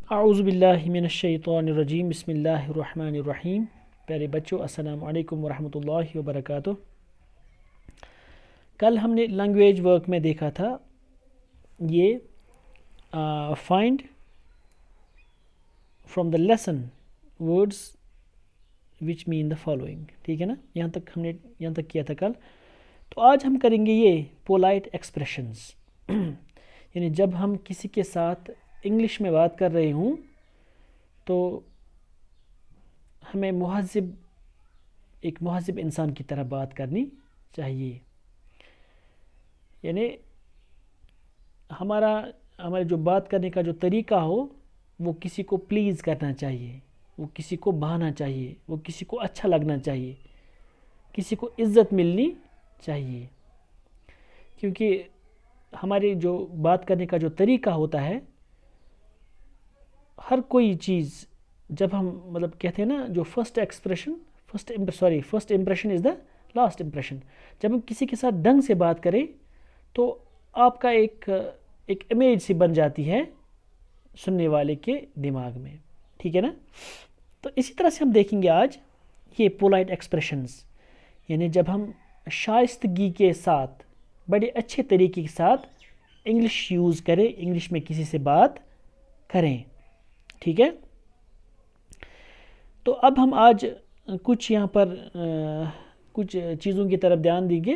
आऊज़ुबिल्लाहि मिनश्शैतानिर्रजीम बिस्मिल्लाहिर्रहमानिर्रहीम। प्यारे बच्चों, अस्सलामु अलैकुम वरहमतुल्लाहि वबरकातुह। कल हमने लैंग्वेज वर्क में देखा था ये find from the lesson words which mean the following. ठीक है ना, यहाँ तक किया था कल। तो आज हम करेंगे ये पोलाइट एक्सप्रेशंस यानी जब हम किसी के साथ इंग्लिश में बात कर रहे हूँ तो हमें एक मुहज़्ज़िब इंसान की तरह बात करनी चाहिए। यानी हमारे जो बात करने का जो तरीका हो वो किसी को प्लीज़ करना चाहिए, वो किसी को भाना चाहिए, वो किसी को अच्छा लगना चाहिए, किसी को इज़्ज़त मिलनी चाहिए। क्योंकि हमारे जो बात करने का जो तरीका होता है, हर कोई चीज़ जब हम कहते हैं ना, जो first impression is the last impression. जब हम किसी के साथ ढंग से बात करें तो आपका एक इमेज सी बन जाती है सुनने वाले के दिमाग में। ठीक है ना। तो इसी तरह से हम देखेंगे आज ये पोलाइट एक्सप्रेशंस, यानी जब हम शाइस्तगी के साथ बड़े अच्छे तरीके के साथ इंग्लिश यूज़ करें, इंग्लिश में किसी से बात करें। ठीक है। तो अब हम आज कुछ यहाँ पर कुछ चीज़ों की तरफ ध्यान देंगे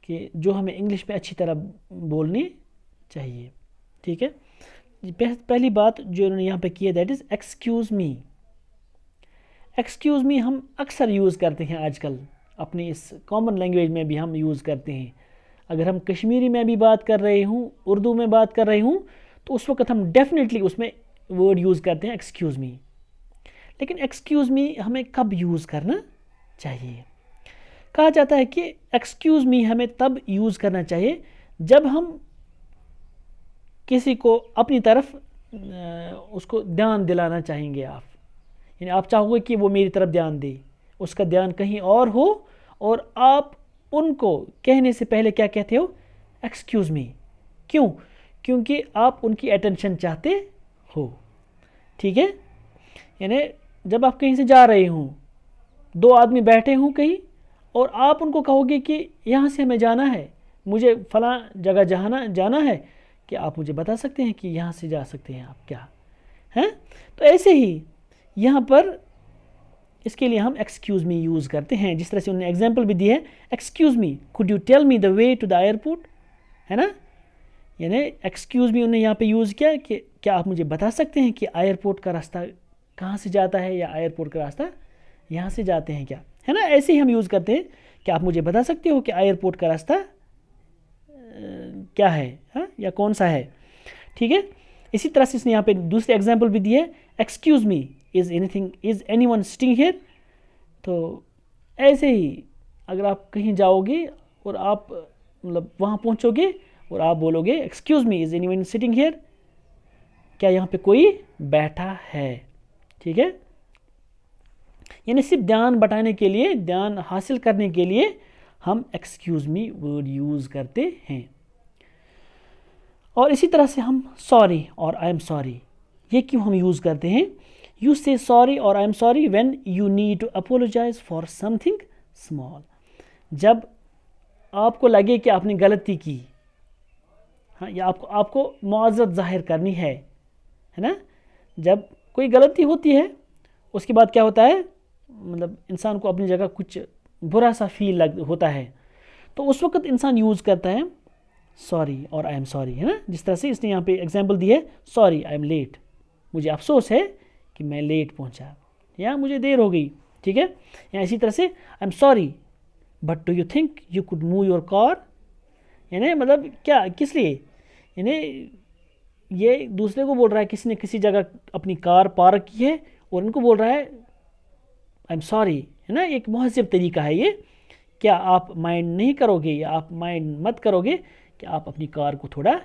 कि जो हमें इंग्लिश में अच्छी तरह बोलनी चाहिए। ठीक है। पहली बात जो इन्होंने यहाँ पे की है, that is excuse me. Excuse me हम अक्सर यूज़ करते हैं आजकल, अपनी इस कॉमन लैंग्वेज में भी हम यूज़ करते हैं। अगर हम कश्मीरी में भी बात कर रहे हूँ, उर्दू में बात कर रहे हूँ, तो उस वक्त हम डेफिनेटली उसमें वर्ड यूज़ करते हैं एक्सक्यूज़ मी। लेकिन एक्सक्यूज़ मी हमें कब यूज़ करना चाहिए? कहा जाता है कि एक्सक्यूज़ मी हमें तब यूज़ करना चाहिए जब हम किसी को अपनी तरफ उसको ध्यान दिलाना चाहेंगे। यानी आप चाहोगे कि वो मेरी तरफ ध्यान दे, उसका ध्यान कहीं और हो, और आप उनको कहने से पहले क्या कहते हो? Excuse me. क्यों? क्योंकि आप उनकी अटेंशन चाहते हो। ठीक है। यानी जब आप कहीं से जा रहे हों, दो आदमी बैठे हों कहीं, और आप उनको कहोगे कि यहाँ से हमें जाना है, मुझे फ़लाँ जगह जाना है, कि आप मुझे बता सकते हैं कि यहाँ से जा सकते हैं आप क्या हैं? तो ऐसे ही यहाँ पर इसके लिए हम एक्सक्यूज़ मी यूज़ करते हैं। जिस तरह से उन्होंने एग्जाम्पल भी दी है, excuse me, could you tell me the way to the airport, है ना। यानी एक्सक्यूज़ मी उन्होंने यहाँ पे यूज़ किया कि क्या आप मुझे बता सकते हैं कि एयरपोर्ट का रास्ता कहाँ से जाता है, या एयरपोर्ट का रास्ता यहाँ से जाते हैं क्या, है ना। ऐसे ही हम यूज़ करते हैं कि आप मुझे बता सकते हो कि एयरपोर्ट का रास्ता क्या है, हाँ, या कौन सा है। ठीक है। इसी तरह से इसने यहाँ पे दूसरे एग्जाम्पल भी दिए, excuse me, is anyone sitting here. तो ऐसे ही अगर आप कहीं जाओगे और आप वहाँ पहुँचोगे और आप बोलोगे excuse me, is anyone sitting here, क्या यहाँ पे कोई बैठा है। ठीक है। यानी सिर्फ ध्यान बटाने के लिए, ध्यान हासिल करने के लिए हम एक्सक्यूज़ मी वर्ड यूज़ करते हैं। और इसी तरह से हम सॉरी और आई एम सॉरी, ये क्यों हम यूज़ करते हैं? यू से सॉरी और I am sorry when you need to apologise for something small. जब आपको लगे कि आपने गलती की, हाँ, या आपको मुआज़रत ज़ाहिर करनी है ना। जब कोई गलती होती है उसके बाद क्या होता है, इंसान को अपनी जगह कुछ बुरा सा फील होता है, तो उस वक्त इंसान यूज़ करता है सॉरी और आई एम सॉरी, है ना। जिस तरह से इसने यहाँ पे एग्जांपल दी है, सॉरी आई एम लेट, मुझे अफसोस है कि मैं लेट पहुँचा, या मुझे देर हो गई। ठीक है। या इसी तरह से आई am sorry but do you think you could move your car, यानी क्या, किस लिए, यानी ये दूसरे को बोल रहा है, किसी ने किसी जगह अपनी कार पार्क की है और इनको बोल रहा है आई एम सॉरी, है ना। एक मुहज़्ज़िब तरीका है ये। क्या आप माइंड नहीं करोगे, या आप माइंड मत करोगे कि आप अपनी कार को थोड़ा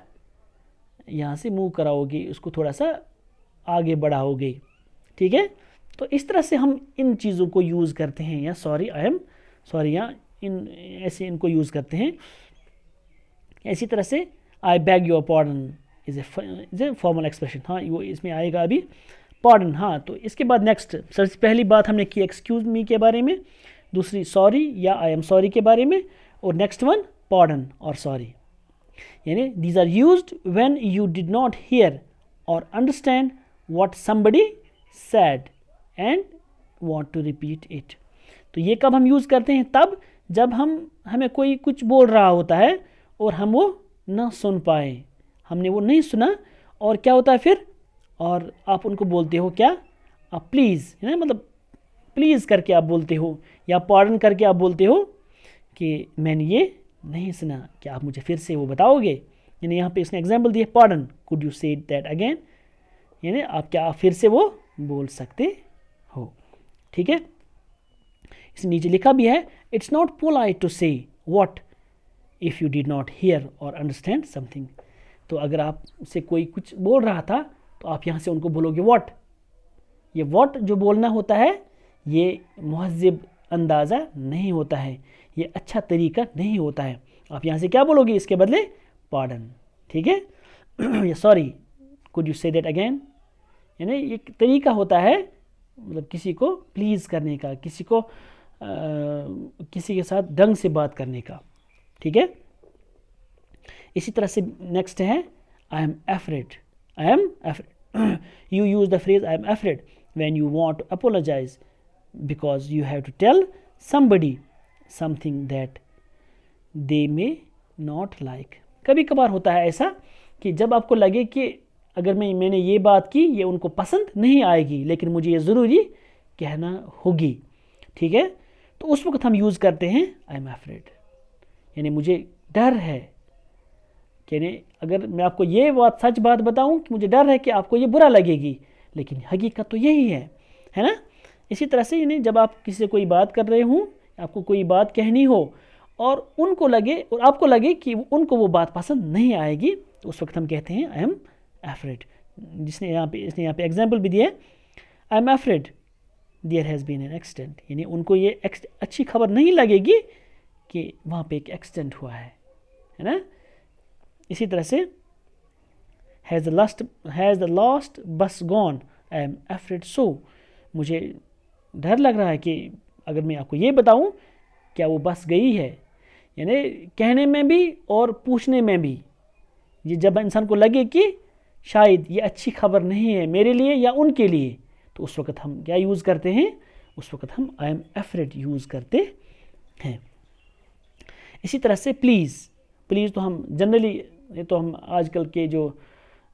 यहाँ से मूव कराओगे, उसको थोड़ा सा आगे बढ़ाओगे। ठीक है। तो इस तरह से हम इन चीज़ों को यूज़ करते हैं, या सॉरी, आई एम सॉरी, या ऐसे इनको यूज़ करते हैं। इसी तरह से आई bag your pardon, is a formal expression. हाँ, वो इसमें आएगा अभी पार्डन। हाँ, तो इसके बाद नेक्स्ट सबसे पहली बात हमने की एक्सक्यूज मी के बारे में, दूसरी सॉरी या आई एम सॉरी के बारे में, और नेक्स्ट वन पार्डन और सॉरी। यानी these are used when you did not hear और understand what somebody said and want to repeat it. तो ये कब हम यूज़ करते हैं? तब जब हमें कोई कुछ बोल रहा होता है और हम वो ना सुन पाए, हमने वो नहीं सुना, और क्या होता है फिर, और आप उनको बोलते हो क्या, आप प्लीज़, है ना, मतलब प्लीज़ करके आप बोलते हो, या पार्डन करके आप बोलते हो कि मैंने ये नहीं सुना, क्या आप मुझे फिर से वो बताओगे। यानी यहाँ पे इसने एग्जाम्पल दिया pardon, could you say that again, यानी आप फिर से वो बोल सकते हो। ठीक है, इस नीचे लिखा भी है, इट्स नॉट पोलाइट टू से what if you did not hear और अंडरस्टैंड समथिंग। तो अगर आपसे कोई कुछ बोल रहा था तो आप यहाँ से उनको बोलोगे व्हाट। ये व्हाट जो बोलना होता है ये मुहज़्ज़ब अंदाज़ा नहीं होता है, ये अच्छा तरीका नहीं होता है। आप यहाँ से क्या बोलोगे इसके बदले? पार्डन। ठीक है, या sorry, could you say that again. यानी एक तरीका होता है मतलब किसी को प्लीज़ करने का, किसी के साथ ढंग से बात करने का। ठीक है, इसी तरह से नेक्स्ट है I am afraid. I am afraid, you use the phrase I am afraid when you want to apologise because you have to tell somebody something that they may not like. कभी कभार होता है ऐसा कि जब आपको लगे कि अगर मैंने ये बात की ये उनको पसंद नहीं आएगी, लेकिन मुझे ये ज़रूरी कहना होगी। ठीक है, तो उस वक्त हम यूज़ करते हैं आई एम एफ्रेड, यानी मुझे डर है। यानी अगर मैं आपको ये सच बात बताऊं कि मुझे डर है कि आपको ये बुरा लगेगी, लेकिन हकीकत तो यही है ना। इसी तरह से यानी जब आप किसी से कोई बात कर रहे हों, आपको कोई बात कहनी हो और उनको लगे और आपको लगे कि उनको वो बात पसंद नहीं आएगी, तो उस वक्त हम कहते हैं आई एम एफ्रेड। इसने यहाँ पे एग्जाम्पल भी दिया, I am afraid there has been an accident. यानी उनको ये अच्छी खबर नहीं लगेगी कि वहाँ पे एक एक्सीडेंट हुआ है ना। इसी तरह से हैज़ द लास्ट बस गॉन, आई एम एफ्रेड सो। मुझे डर लग रहा है कि अगर मैं आपको ये बताऊं क्या वो बस गई है। यानी कहने में भी और पूछने में भी, ये जब इंसान को लगे कि शायद ये अच्छी खबर नहीं है मेरे लिए या उनके लिए, तो उस वक्त हम क्या यूज़ करते हैं? उस वक्त हम आई एम एफ्रेड यूज़ करते हैं। इसी तरह से प्लीज़ तो हम जनरली, ये तो हम आजकल के जो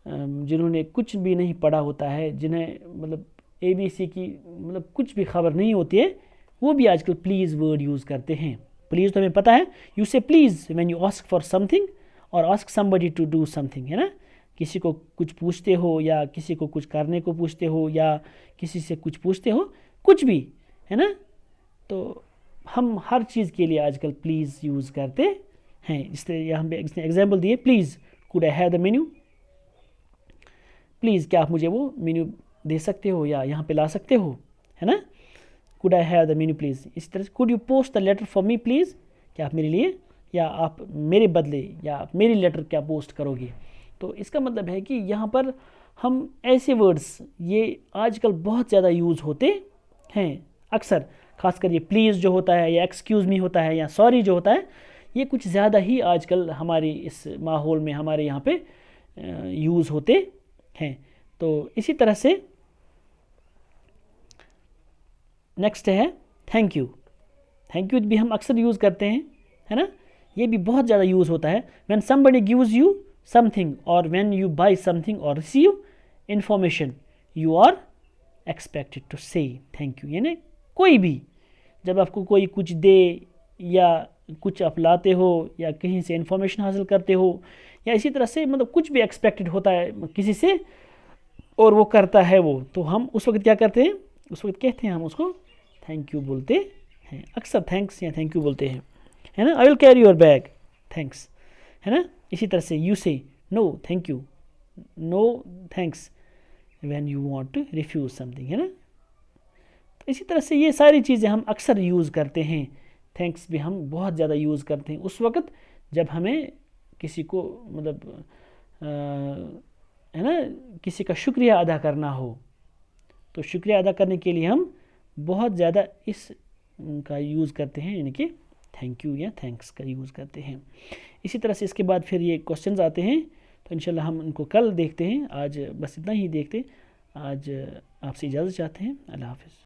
जिन्होंने कुछ भी नहीं पढ़ा होता है, जिन्हें मतलब ABC की मतलब कुछ भी खबर नहीं होती है, वो भी आजकल प्लीज़ वर्ड यूज़ करते हैं। प्लीज़ तो हमें पता है, you say please when you ask for something और ask somebody to do something, है ना। किसी को कुछ पूछते हो या किसी को कुछ करने को पूछते हो या किसी से कुछ पूछते हो, कुछ भी, है ना, तो हम हर चीज़ के लिए आजकल प्लीज़ यूज़ करते हैं। इसलिए यहाँ पे इसने एग्जाम्पल दिए, please could I have the menu, please क्या आप मुझे वो मेन्यू दे सकते हो या यहाँ पे ला सकते हो, है ना। Could I have the menu please. इस तरह से could you post the letter for me please, क्या आप मेरे लिए या आप मेरे बदले या आप मेरी लेटर क्या पोस्ट करोगे। तो इसका मतलब है कि यहाँ पर हम ऐसे वर्ड्स ये आजकल बहुत ज़्यादा यूज़ होते हैं अक्सर, खासकर ये प्लीज़ जो होता है या एक्सक्यूज़ मी होता है या सॉरी जो होता है, ये कुछ ज़्यादा ही आजकल हमारी इस माहौल में हमारे यहाँ पे यूज़ होते हैं। तो इसी तरह से नेक्स्ट है थैंक यू। थैंक यू भी हम अक्सर यूज़ करते हैं, है ना। ये भी बहुत ज़्यादा यूज़ होता है when somebody gives you something और व्हेन यू बाय समथिंग और receive information you are expected to say thank you. यानी कोई भी जब आपको कोई कुछ दे या कुछ आप लाते हो या कहीं से इंफॉर्मेशन हासिल करते हो या इसी तरह से मतलब कुछ भी एक्सपेक्टेड होता है किसी से और वो करता है वो, तो हम उस वक्त क्या करते हैं? उस वक्त कहते हैं हम उसको थैंक यू बोलते हैं। अक्सर थैंक्स या थैंक यू बोलते हैं, है ना। I will carry your bag, thanks, है ना। इसी तरह से you say no thank you, no thanks when you want to refuse something, है ना। तो इसी तरह से ये सारी चीज़ें हम अक्सर यूज़ करते हैं। थैंक्स भी हम बहुत ज़्यादा यूज़ करते हैं उस वक्त जब हमें किसी को मतलब है ना, किसी का शुक्रिया अदा करना हो, तो शुक्रिया अदा करने के लिए हम बहुत ज़्यादा इस का यूज़ करते हैं, यानी कि थैंक यू या थैंक्स का यूज़ करते हैं। इसी तरह से इसके बाद फिर ये क्वेश्चंस आते हैं, तो इंशाल्लाह हम उनको कल देखते हैं। आज बस इतना ही देखते, आज आपसे इजाज़त चाहते हैं। अल्लाह हाफ़िज़।